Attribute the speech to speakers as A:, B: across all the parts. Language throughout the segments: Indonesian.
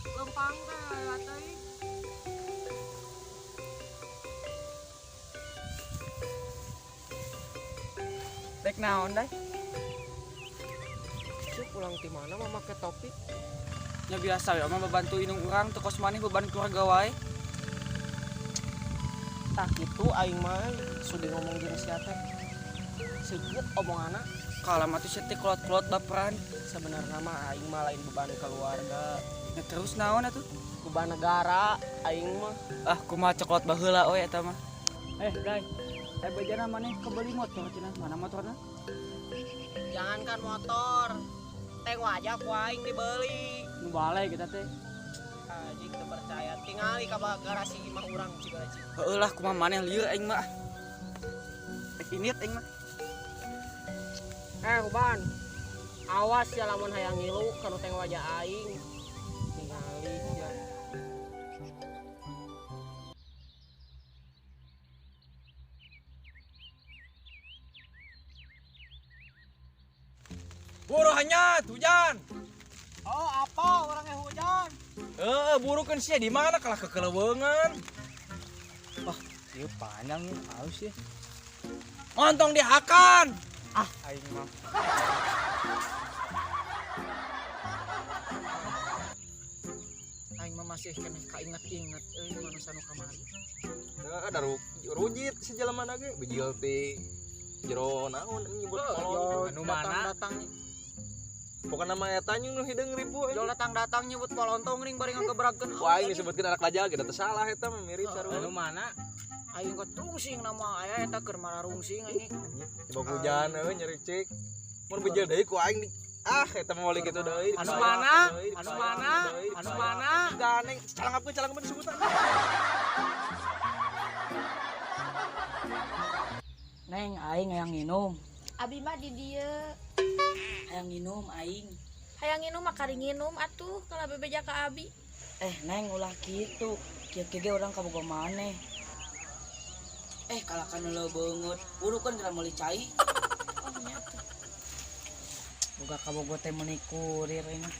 A: lempang teh teh. Dek naon deh? Cuk pulang di mana mah make topi? Ya biasa ya mah bantu indung urang teu kos maneh beban keluarga wae. Tah kitu aing mah sudah ngomong jeung sia teh. Seukeut omonganna. Kalau mah teh teh kolot-kolot baperan. Sebenarnya mah aing mah lain beban keluarga. Ya terus naon atuh? Beban negara aing mah. Ah kumaha coklat baheula we eta mah. Guys. Bejana maneh kebeli motor cenah. Mana motorna? Jangankan motor. Tengok aja ku aing dibeli. Nu balai kita teh. Anjing teu percaya. Tingali ka garasi imah urang ciga aja. Heueuh lah kumaha maneh lieur aing mah. Init aing mah. Uban. Awas ya lamun hayang ngilu kana tengok wajah aing. Tingali ya.
B: Buru hanyat hujan.
A: Oh, apa orangnya hujan?
B: Buru kan sih di mana kalah kekelewengan.
A: Wah, ieu panjang nih, haus ya.
B: Montong dihakan.
A: Ah, aing mah. Aing mah masih kena kainget-inget euy manusia nu kamari.
B: Ada rujit si jelema na ge bijil ti jero naon nyebut kolong
A: Anu mana? Datang
B: bukan nama eta nu hideung ribu
A: Jol datang nyebut polontong ring bari ngagebragkeun.
B: wah ini disebutkeun anak lajal ge teu salah eta mah mirip sarua.
A: Anu mana? Aing kok rungsing nama aya eta keur mara rungsing anjing.
B: Coba hujan nyeri cik. Mun bijil deui ku aing eta mah wali kitu deui.
A: Anu mana? Anu mana? Anu mana?
B: Ganeng calangapkeun disebutan.
C: Neng, aing hayang nginum.
D: Abi mah di dieu.
C: Hayang nginum aing.
D: Hayang nginum mah kari nginum atuh kalau bebeja ka Abi.
C: Neng ulah kitu. Kieu ge urang kaboga maneh. Kalakan lo banget. Buru kan kira meuli cai.
D: Oh nya tuh.
C: Boga kaboga teh meuni kurir ini.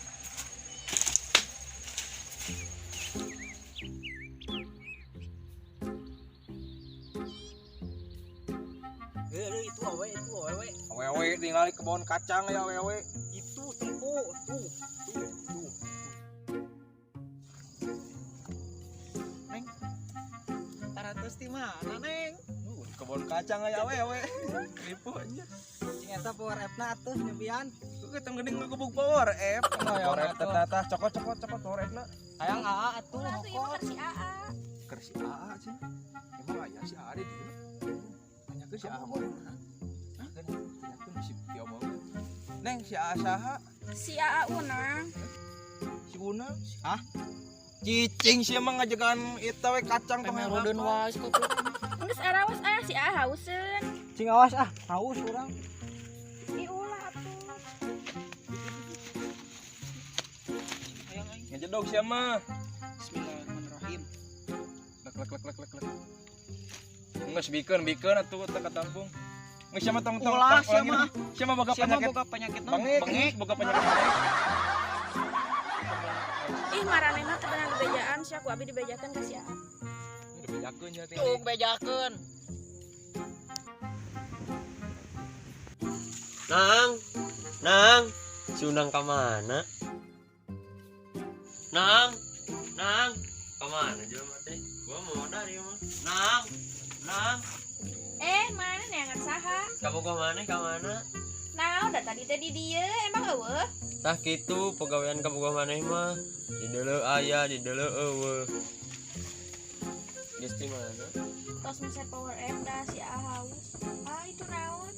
A: Itu awewe.
B: Awewe tinggal di kebun kacang ya awewe.
A: Itu tempo tuh. Neng. 100 ti mana, Neng?
B: Kebun kacang ya awewe. Ribu aja.
A: Cing eta power F-na atuh nyebian.
B: Kita geuning ngebuk power F. Power F tata cokot power F-na.
A: Hayang AA atuh
D: Atuh ieu mah
A: mokor.
D: si AA.
B: Keur si AA sih. Emang aya si AA di dieu. Tanyakeun si AA mah. Nah, kan tanyakeun si diomong. Neng si AA saha?
D: Si AA Unang.
B: Si Una? Hah? Cicing sih emang ngajagan itu we kacang
A: Pemerodeun wae goblok.
D: Geus arawas si AA hauseun.
A: Cing awas haus urang.
D: Diulah atuh.
B: Ngejedog sih mah.
A: Bismillahirrahmanirrahim.
B: Lek. Geus bikeun atuh teh katampung. Geus sia mah tong
A: Ulah
B: sia mah boga
A: penyakit
B: bangek, boga penyakit bangek.
D: Ih maranehna teu benar dibejaan sia ku Abi dibejakeun ka si AA.
B: Udah bejakeun nya teh.
A: Tung bejakeun.
E: Nang, si Unang ka mana? Nang, ka mana jelema teh? Gua mau dari mah. Nang,
D: Mana neangan saha?
E: kaboga maneh ka mana?
D: Naon da tadi teh di dieu emang eueuh?
E: Tah kitu pegawean kaboga maneh mah. Di deuleu aya, di deuleu eueuh. Geus ti mana?
D: Tos meset power F dah si AA haus. Itu naon?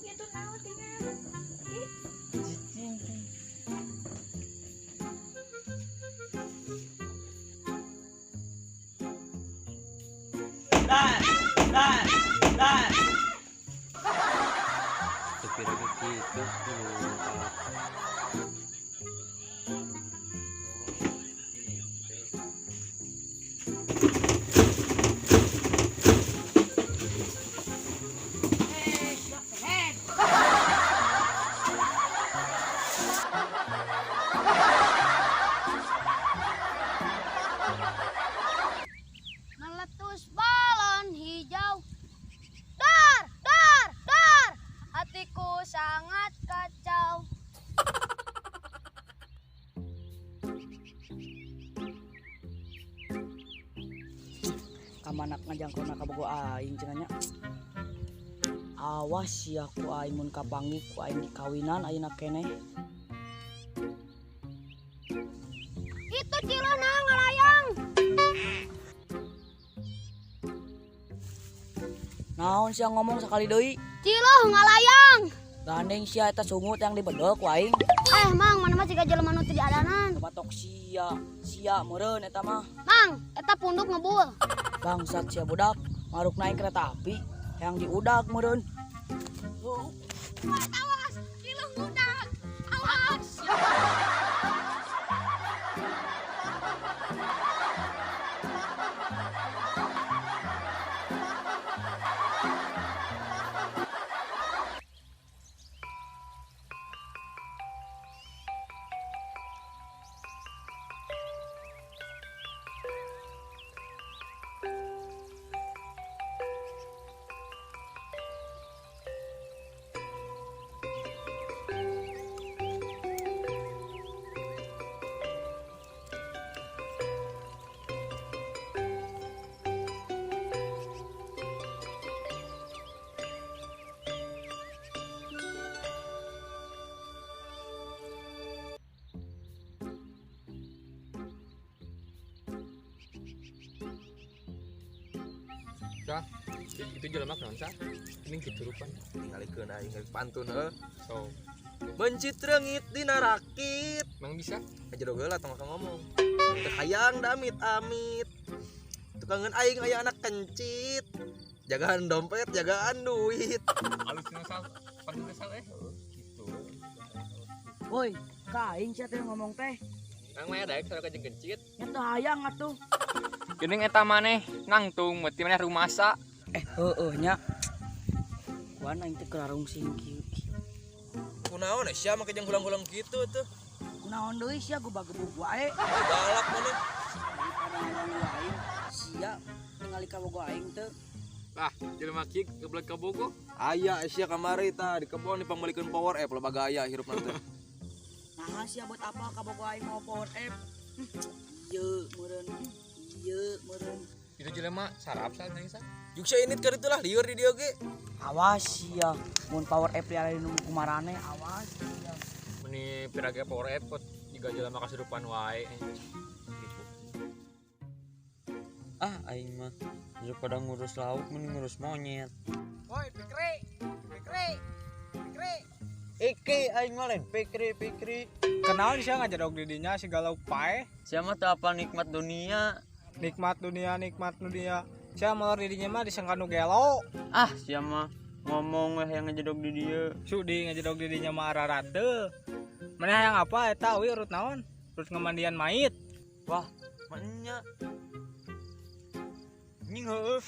D: Itu naon tinggal. Ih,
E: Dan. Kepira kitu.
C: ngajangkona ka bogo aing cenanya. Awas ya ku aing mun kapanggih ku aing dikawinan ayeuna keneh.
F: Itu Cilo nah ngalayang.
C: Naon sia ngomong sakali deui?
F: Cilo ngalayang.
C: Gandeng sia eta sungut yang dibedek ku aing.
F: Mang, mana mah siga jelema nu teu diadanan.
C: Batok sia meureun eta mah.
F: Mang, eta punduk ngebul.
C: Bangsat sia budak, maruk naik kereta api yang diudag meureun.
F: Awas, Cilo ngudag. Awas.
B: Sa, itu jelema naon sa? Ini kiturupan.
G: Tingalikeun aing geus pantun heuh.
B: So,
G: Bencit reungit dina rakit.
B: mang bisa?
G: Ajedog heula tong ngomong. Teu hayang damit amit. Tukangan aing aya anak kencit. Jagaan dompet, jagaan duit.
B: Alusna sal, pantun sal Gitu.
C: Woi, ka aing sia teh ngomong teh.
B: Nang mah daek sora kajeng kencit.
C: Nya teu hayang atuh.
B: Geuning eta maneh ngangtung meuti maneh rumasa.
C: Heueuh nya. Kuan aing teh kelarung sing kieu.
G: Kunaon sia make jeung hulang-hulang kitu tuh.
C: Kunaon deui sia gebag-gebug wae.
G: Galak maneh.
C: Daripada ngomong lain, sia ningali ka bogo aing teu.
B: Lah, jelema kieu geblek ka bogo.
G: Aya sia kamari tah di kebon dipambalikeun power app loba gaya hirup nanti.
C: Nah sia buat apa ka bogo aing mau power app? Ieu meureun. Ieu meureun.
B: Itu jelema sarap sal nang sa.
G: Juk sia init keur itulah lieur di dieu ge.
C: Awas sia, mun power app liare nu kumarane awas sia.
B: Meni pirage power app pot jiga jelema kasurupan wae.
E: Ah aing mah daripada ngurus lauk mending ngurus monyet.
A: Woi, Pikri.
E: Iki aing mah lain pikri.
A: Kenal sia ngajedog di dinya si galau pae.
E: Sia mah teu apal nikmat dunia.
A: Nikmat dunia. Sia molor di dinya mah disangka nu gelo.
E: Ah sia mah ngomong weh yang ngejedog di dieu.
A: Sudi ngajedog di dinya mah arara teu. Maneh hayang apa eta wi urut naon? Urut ngamandian mayit.
E: Wah, manya. Nying heueuh.